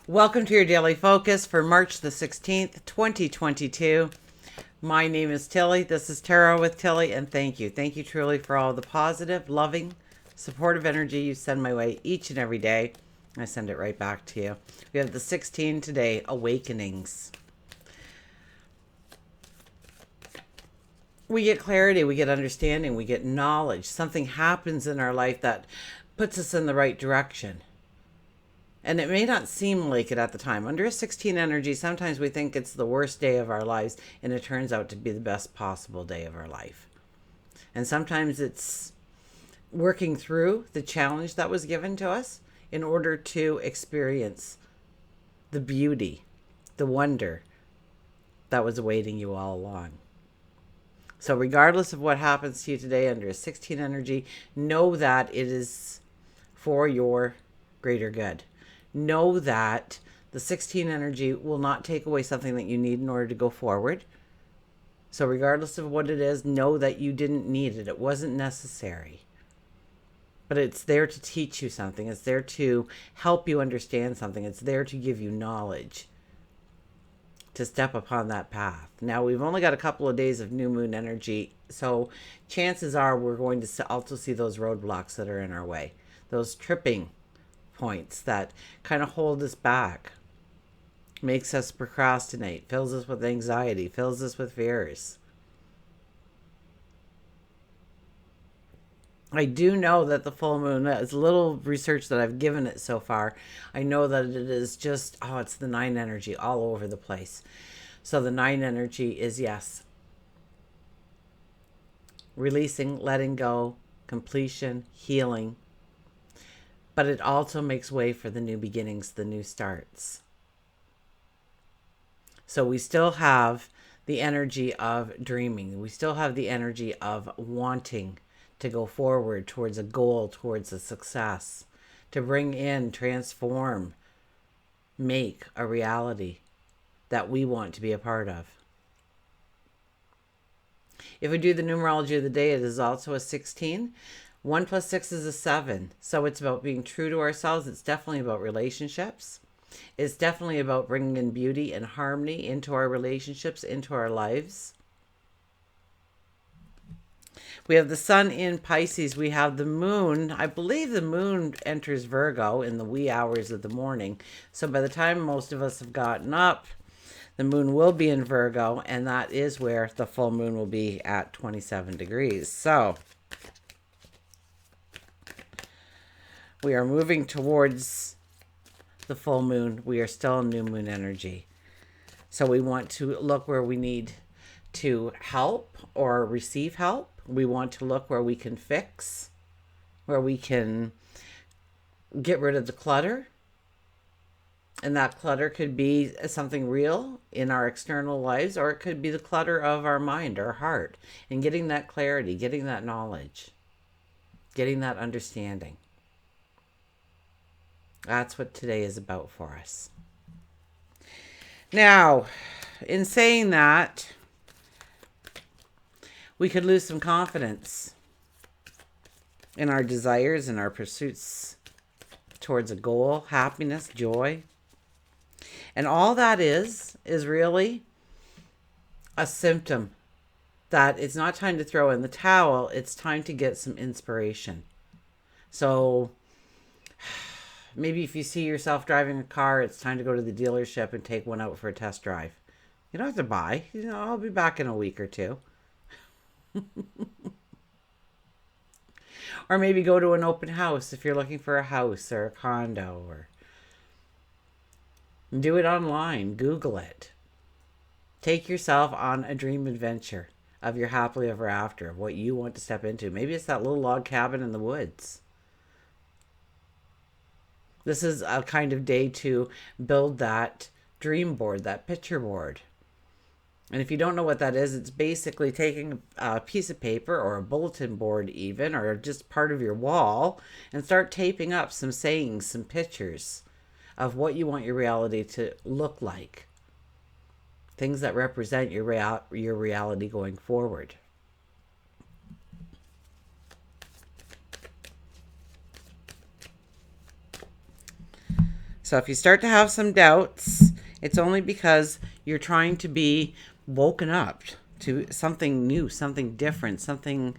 Welcome to your daily focus for March the 16th, 2022. My name is Tilly. This is Tarot with Tilly, and thank you. Thank you truly for all the positive, loving, supportive energy you send my way each and every day. I send it right back to you. We have the 16 today, Awakenings. We get clarity, we get understanding, we get knowledge. Something happens in our life that puts us in the right direction. And it may not seem like it at the time. Under a 16 energy, sometimes we think it's the worst day of our lives, and it turns out to be the best possible day of our life. And sometimes it's working through the challenge that was given to us in order to experience the beauty, the wonder that was awaiting you all along. So regardless of what happens to you today under a 16 energy, know that it is for your greater good. Know that the 16 energy will not take away something that you need in order to go forward. So regardless of what it is, know that you didn't need it. It wasn't necessary. But it's there to teach you something. It's there to help you understand something. It's there to give you knowledge to step upon that path. Now, we've only got a couple of days of new moon energy, so chances are we're going to also see those roadblocks that are in our way, those tripping points that kind of hold us back, makes us procrastinate, fills us with anxiety, fills us with fears. I do know that the full moon, as little research that I've given it so far, I know that it is just, it's the 9 energy all over the place. So the 9 energy is, yes, releasing, letting go, completion, healing. But it also makes way for the new beginnings, the new starts. So we still have the energy of dreaming. We still have the energy of wanting to go forward towards a goal, towards a success, to bring in, transform, make a reality that we want to be a part of. If we do the numerology of the day, it is also a 16. 1 plus 6 is a 7. So it's about being true to ourselves. It's definitely about relationships. It's definitely about bringing in beauty and harmony into our relationships, into our lives. We have the sun in Pisces. We have the moon. I believe the moon enters Virgo in the wee hours of the morning. So by the time most of us have gotten up, the moon will be in Virgo, and that is where the full moon will be at 27 degrees. So we are moving towards the full moon. We are still in new moon energy. So we want to look where we need to help or receive help. We want to look where we can fix, where we can get rid of the clutter. And that clutter could be something real in our external lives, or it could be the clutter of our mind, our heart, and getting that clarity, getting that knowledge, getting that understanding. That's what today is about for us. Now, in saying that, we could lose some confidence in our desires and our pursuits towards a goal, happiness, joy. And all that is really a symptom that it's not time to throw in the towel. It's time to get some inspiration. So maybe if you see yourself driving a car, it's time to go to the dealership and take one out for a test drive. You don't have to buy. I'll be back in a week or two. Or maybe go to an open house if you're looking for a house or a condo, or do it online. Google it. Take yourself on a dream adventure of your happily ever after, of what you want to step into. Maybe it's that little log cabin in the woods. This is a kind of day to build that dream board, that picture board. And if you don't know what that is, it's basically taking a piece of paper or a bulletin board even, or just part of your wall, and start taping up some sayings, some pictures of what you want your reality to look like. Things that represent your reality going forward. So if you start to have some doubts, it's only because you're trying to be woken up to something new, something different, something,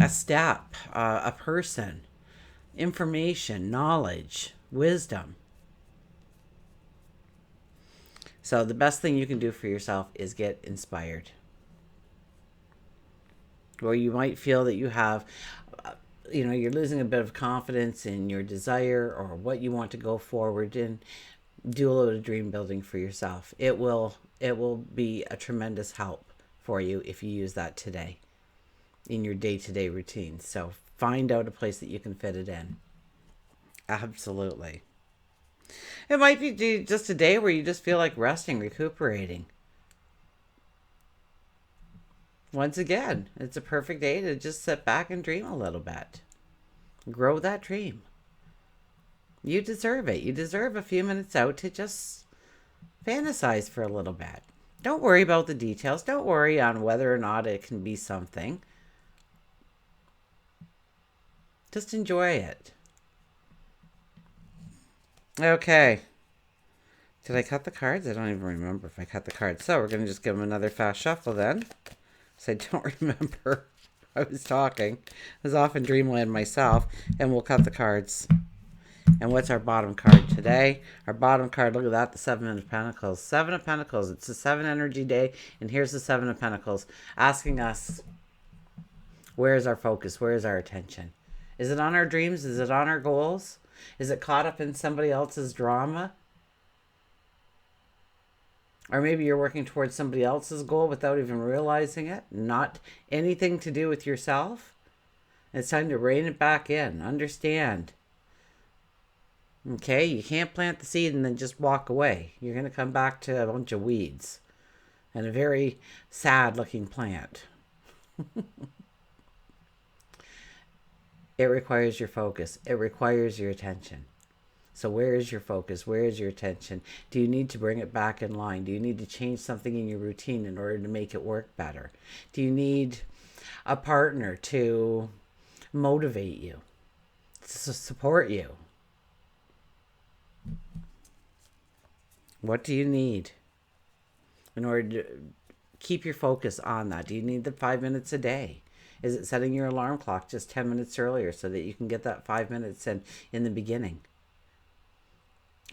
a step, a person, information, knowledge, wisdom. So the best thing you can do for yourself is get inspired. Or you might feel that you have, you're losing a bit of confidence in your desire or what you want to go forward in. Do a little dream building for yourself. It will be a tremendous help for you if you use that today in your day-to-day routine. So find out a place that you can fit it in. Absolutely. It might be just a day where you just feel like resting, recuperating. Once again, it's a perfect day to just sit back and dream a little bit. Grow that dream. You deserve it. You deserve a few minutes out to just fantasize for a little bit. Don't worry about the details. Don't worry on whether or not it can be something. Just enjoy it. Okay. Did I cut the cards? I don't even remember if I cut the cards. So we're going to just give them another fast shuffle then. So I don't remember. I was talking. I was off in dreamland myself. And we'll cut the cards. And what's our bottom card today? Our bottom card, look at that, the 7 of Pentacles. 7 of Pentacles. It's a 7 energy day. And here's the 7 of Pentacles asking us, where is our focus? Where is our attention? Is it on our dreams? Is it on our goals? Is it caught up in somebody else's drama? Or maybe you're working towards somebody else's goal without even realizing it. Not anything to do with yourself. It's time to rein it back in. Understand. Okay, you can't plant the seed and then just walk away. You're going to come back to a bunch of weeds and a very sad looking plant. It requires your focus. It requires your attention. So where is your focus? Where is your attention? Do you need to bring it back in line? Do you need to change something in your routine in order to make it work better? Do you need a partner to motivate you, to support you? What do you need in order to keep your focus on that? Do you need the 5 minutes a day? Is it setting your alarm clock just 10 minutes earlier so that you can get that 5 minutes in the beginning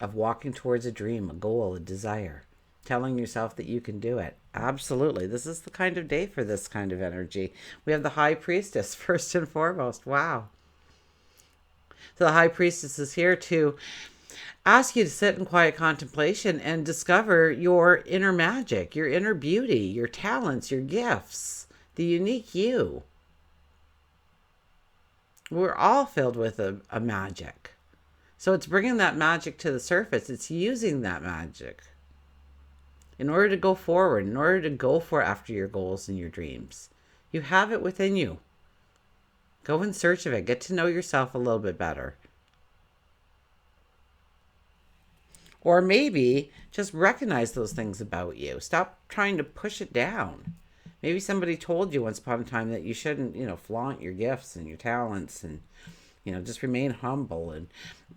of walking towards a dream, a goal, a desire, telling yourself that you can do it? Absolutely. This is the kind of day for this kind of energy. We have the High Priestess first and foremost. Wow. So the High Priestess is here to ask you to sit in quiet contemplation and discover your inner magic, your inner beauty, your talents, your gifts, the unique you. We're all filled with a magic. So it's bringing that magic to the surface. It's using that magic in order to go forward, in order to go after your goals and your dreams. You have it within you. Go in search of it. Get to know yourself a little bit better. Or maybe just recognize those things about you. Stop trying to push it down. Maybe somebody told you once upon a time that you shouldn't, flaunt your gifts and your talents and, just remain humble. And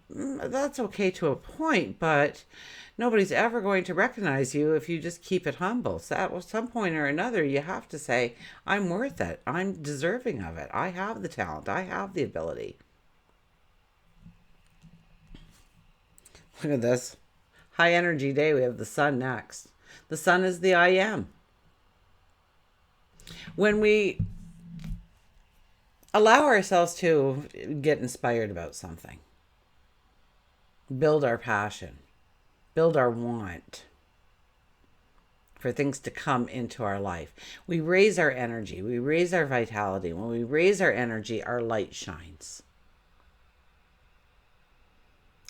that's okay to a point, but nobody's ever going to recognize you if you just keep it humble. So at some point or another, you have to say, I'm worth it. I'm deserving of it. I have the talent. I have the ability. Look at this. High energy day. We have the sun next. The sun is the I am. When we allow ourselves to get inspired about something, build our passion, build our want for things to come into our life, we raise our energy, we raise our vitality. When we raise our energy, our light shines.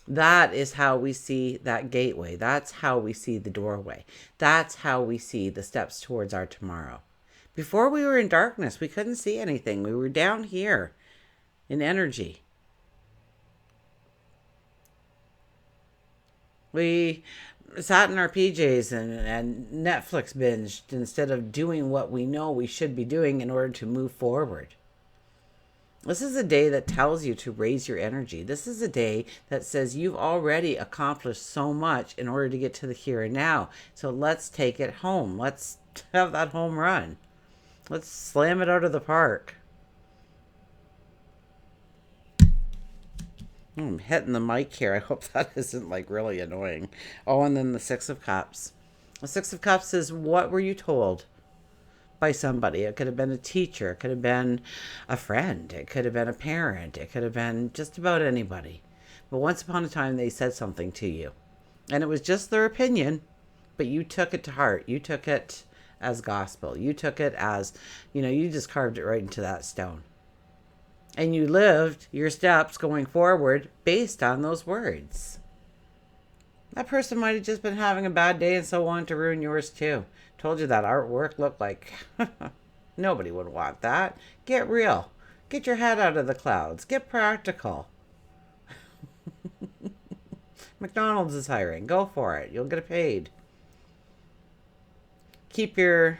That is how we see that gateway. That's how we see the doorway. That's how we see the steps towards our tomorrow. Before we were in darkness, we couldn't see anything. We were down here in energy. We sat in our PJs and Netflix binged instead of doing what we know we should be doing in order to move forward. This is a day that tells you to raise your energy. This is a day that says you've already accomplished so much in order to get to the here and now. So let's take it home. Let's have that home run. Let's slam it out of the park. I'm hitting the mic here. I hope that isn't like really annoying. Oh, and then the Six of Cups. The Six of Cups is, what were you told by somebody? It could have been a teacher. It could have been a friend. It could have been a parent. It could have been just about anybody. But once upon a time, they said something to you. And it was just their opinion, but you took it to heart. You took it as gospel. You took it as, you just carved it right into that stone. And you lived your steps going forward based on those words. That person might have just been having a bad day and so wanted to ruin yours too. Told you that artwork looked like nobody would want that. Get real. Get your head out of the clouds. Get practical. McDonald's is hiring. Go for it. You'll get paid. Keep your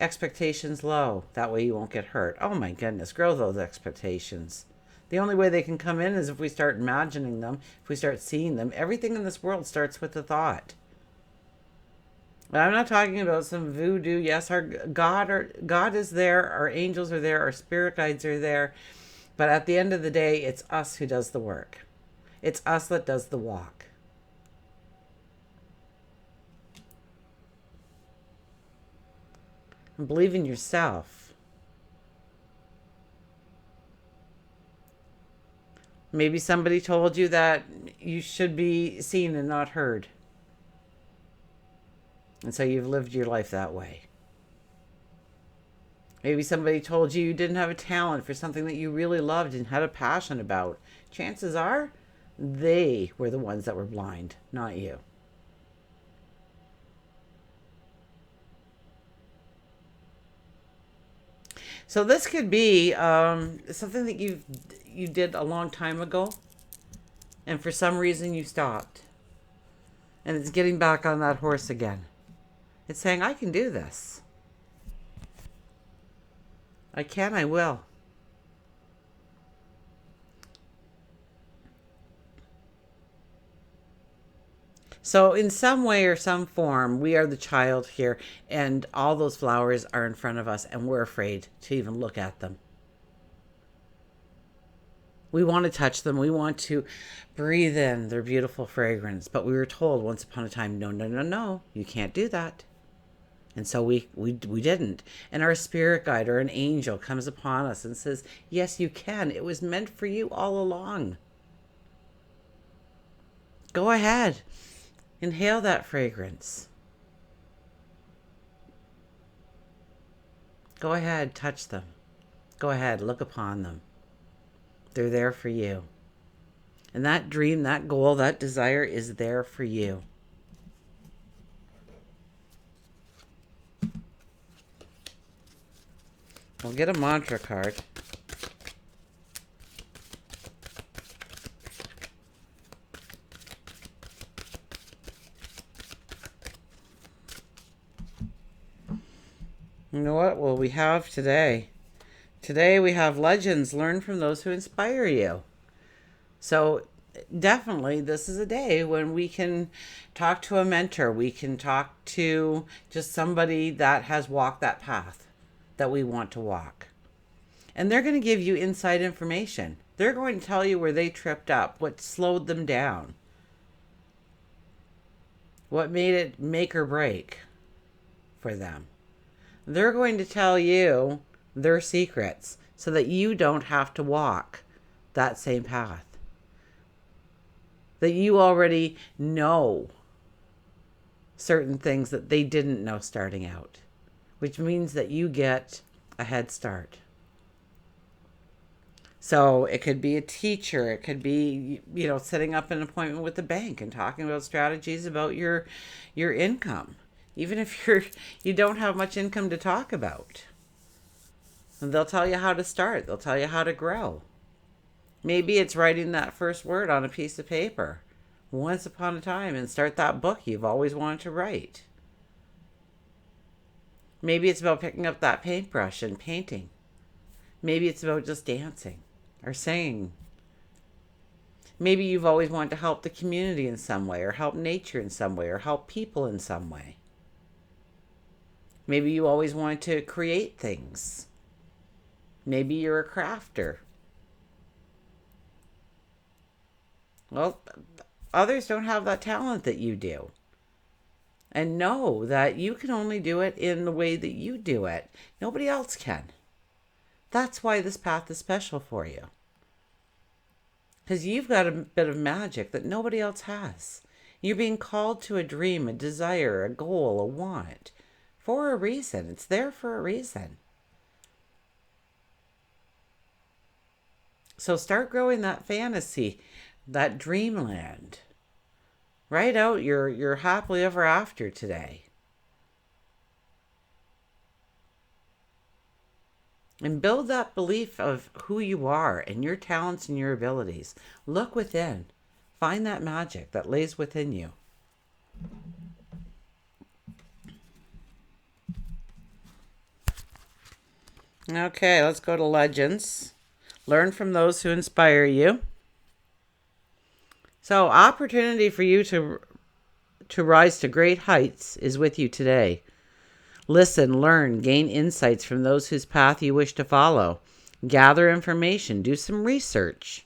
expectations low. That way you won't get hurt. Oh my goodness. Grow those expectations. The only way they can come in is if we start imagining them, if we start seeing them. Everything in this world starts with a thought. But I'm not talking about some voodoo. Yes, our God is there, our angels are there, our spirit guides are there. But at the end of the day, it's us who does the work. It's us that does the walk. And believe in yourself. Maybe somebody told you that you should be seen and not heard. And so you've lived your life that way. Maybe somebody told you you didn't have a talent for something that you really loved and had a passion about. Chances are they were the ones that were blind, not you. So this could be something that you did a long time ago, and for some reason you stopped. And it's getting back on that horse again. It's saying, I can do this. I can, I will. So in some way or some form, we are the child here, and all those flowers are in front of us, and we're afraid to even look at them. We want to touch them. We want to breathe in their beautiful fragrance. But we were told once upon a time, no, no, no, no, you can't do that. And so we didn't. And our spirit guide or an angel comes upon us and says, yes, you can. It was meant for you all along. Go ahead. Inhale that fragrance. Go ahead, touch them. Go ahead, look upon them. They're there for you. And that dream, that goal, that desire is there for you. We'll get a mantra card. You know what will we have today? Today we have legends. Learn from those who inspire you. So definitely this is a day when we can talk to a mentor. We can talk to just somebody that has walked that path that we want to walk. And they're going to give you inside information. They're going to tell you where they tripped up, what slowed them down, what made it make or break for them. They're going to tell you their secrets so that you don't have to walk that same path. That you already know certain things that they didn't know starting out, which means that you get a head start. So it could be a teacher. It could be, setting up an appointment with the bank and talking about strategies about your income. Even if you don't have much income to talk about. And they'll tell you how to start. They'll tell you how to grow. Maybe it's writing that first word on a piece of paper once upon a time and start that book you've always wanted to write. Maybe it's about picking up that paintbrush and painting. Maybe it's about just dancing or singing. Maybe you've always wanted to help the community in some way, or help nature in some way, or help people in some way. Maybe you always wanted to create things. Maybe you're a crafter. Well, others don't have that talent that you do. And know that you can only do it in the way that you do it. Nobody else can. That's why this path is special for you. Because you've got a bit of magic that nobody else has. You're being called to a dream, a desire, a goal, a want. For a reason. It's there for a reason. So start growing that fantasy, that dreamland. Write out your happily ever after today. And build that belief of who you are and your talents and your abilities. Look within. Find that magic that lays within you. Okay, let's go to legends. Learn from those who inspire you. So, opportunity for you to rise to great heights is with you today. Listen, learn, gain insights from those whose path you wish to follow. Gather information, do some research.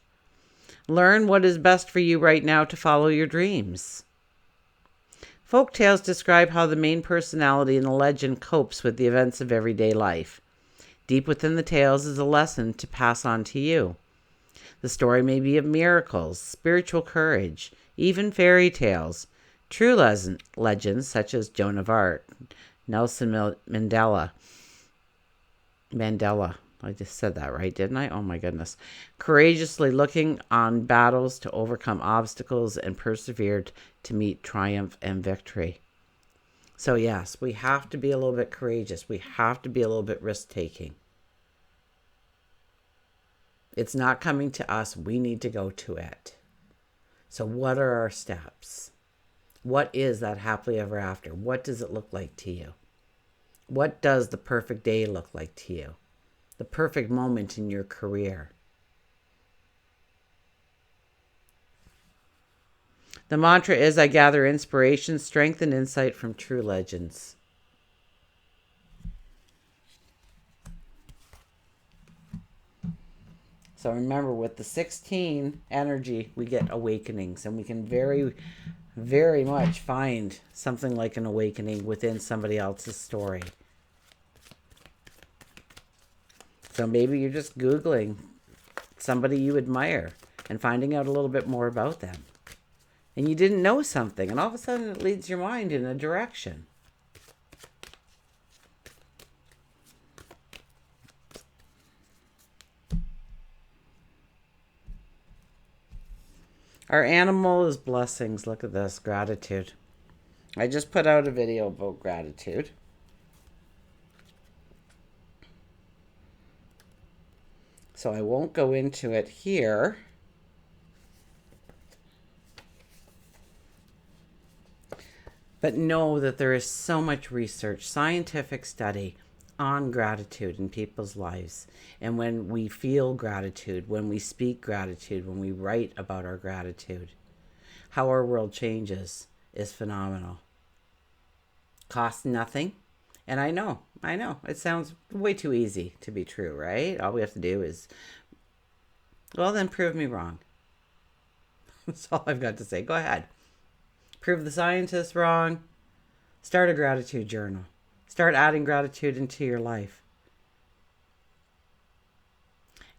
Learn what is best for you right now to follow your dreams. Folk tales describe how the main personality in a legend copes with the events of everyday life. Deep within the tales is a lesson to pass on to you. The story may be of miracles, spiritual courage, even fairy tales. True legends such as Joan of Arc, Nelson Mandela. I just said that right, didn't I? Oh my goodness. Courageously looking on battles to overcome obstacles and persevered to meet triumph and victory. So yes, we have to be a little bit courageous. We have to be a little bit risk-taking. It's not coming to us. We need to go to it. So what are our steps? What is that happily ever after? What does it look like to you? What does the perfect day look like to you? The perfect moment in your career? The mantra is, I gather inspiration, strength, and insight from true legends. So remember, with the 16 energy, we get awakenings, and we can very, very much find something like an awakening within somebody else's story. So maybe you're just Googling somebody you admire and finding out a little bit more about them. And you didn't know something, and all of a sudden it leads your mind in a direction. Our animal is blessings. Look at this, gratitude. I just put out a video about gratitude. So I won't go into it here. But know that there is so much research, scientific study on gratitude in people's lives. And when we feel gratitude, when we speak gratitude, when we write about our gratitude, how our world changes is phenomenal. Costs nothing. And I know, it sounds way too easy to be true, right? All we have to do is, well, then prove me wrong. That's all I've got to say. Go ahead. Prove the scientists wrong. Start a gratitude journal. Start adding gratitude into your life.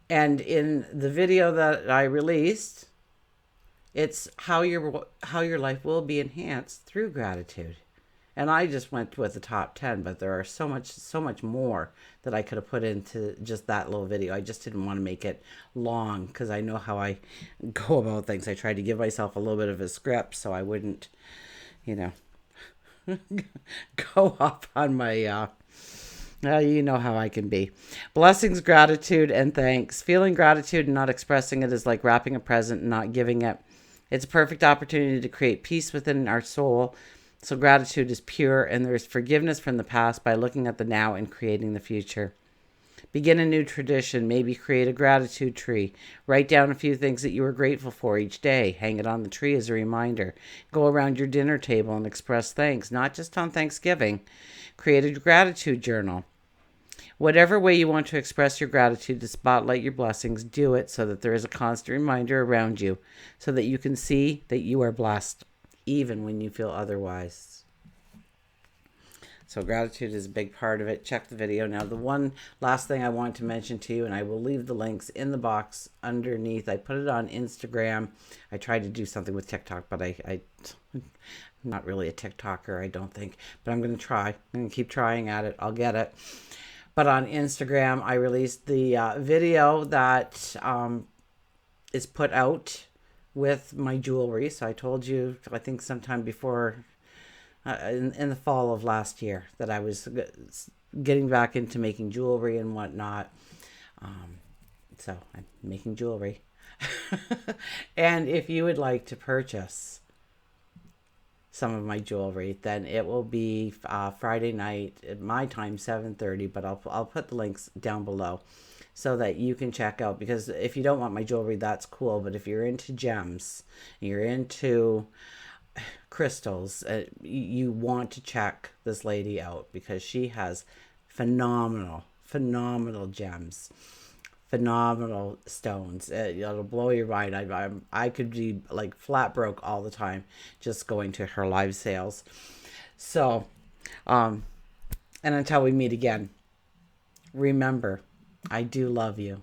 And in the video that I released, it's how your life will be enhanced through gratitude. And I just went with the top 10, but there are so much more that I could have put into just that little video. I just didn't want to make it long because I know how I go about things. I tried to give myself a little bit of a script so I wouldn't, go up on my, you know how I can be. Blessings, gratitude, and thanks. Feeling gratitude and not expressing it is like wrapping a present and not giving it. It's a perfect opportunity to create peace within our soul. So gratitude is pure, and there is forgiveness from the past by looking at the now and creating the future. Begin a new tradition. Maybe create a gratitude tree. Write down a few things that you are grateful for each day. Hang it on the tree as a reminder. Go around your dinner table and express thanks, not just on Thanksgiving. Create a gratitude journal. Whatever way you want to express your gratitude to spotlight your blessings, do it so that there is a constant reminder around you so that you can see that you are blessed, even when you feel otherwise. So gratitude is a big part of it. Check the video. Now, the one last thing I want to mention to you, and I will leave the links in the box underneath. I put it on Instagram. I tried to do something with TikTok, but I'm not really a TikToker, I don't think. But I'm going to try. I'm going to keep trying at it. I'll get it. But on Instagram, I released the video that is put out with my jewelry. So I told you, I think sometime before... in the fall of last year that I was getting back into making jewelry and whatnot. So I'm making jewelry. And if you would like to purchase some of my jewelry, then it will be Friday night at my time, 7:30, but I'll put the links down below so that you can check out, because if you don't want my jewelry, that's cool. But if you're into gems, you're into crystals, you want to check this lady out, because she has phenomenal gems, phenomenal stones. It'll blow your mind. I could be like flat broke all the time just going to her live sales. So and until we meet again, remember, I do love you.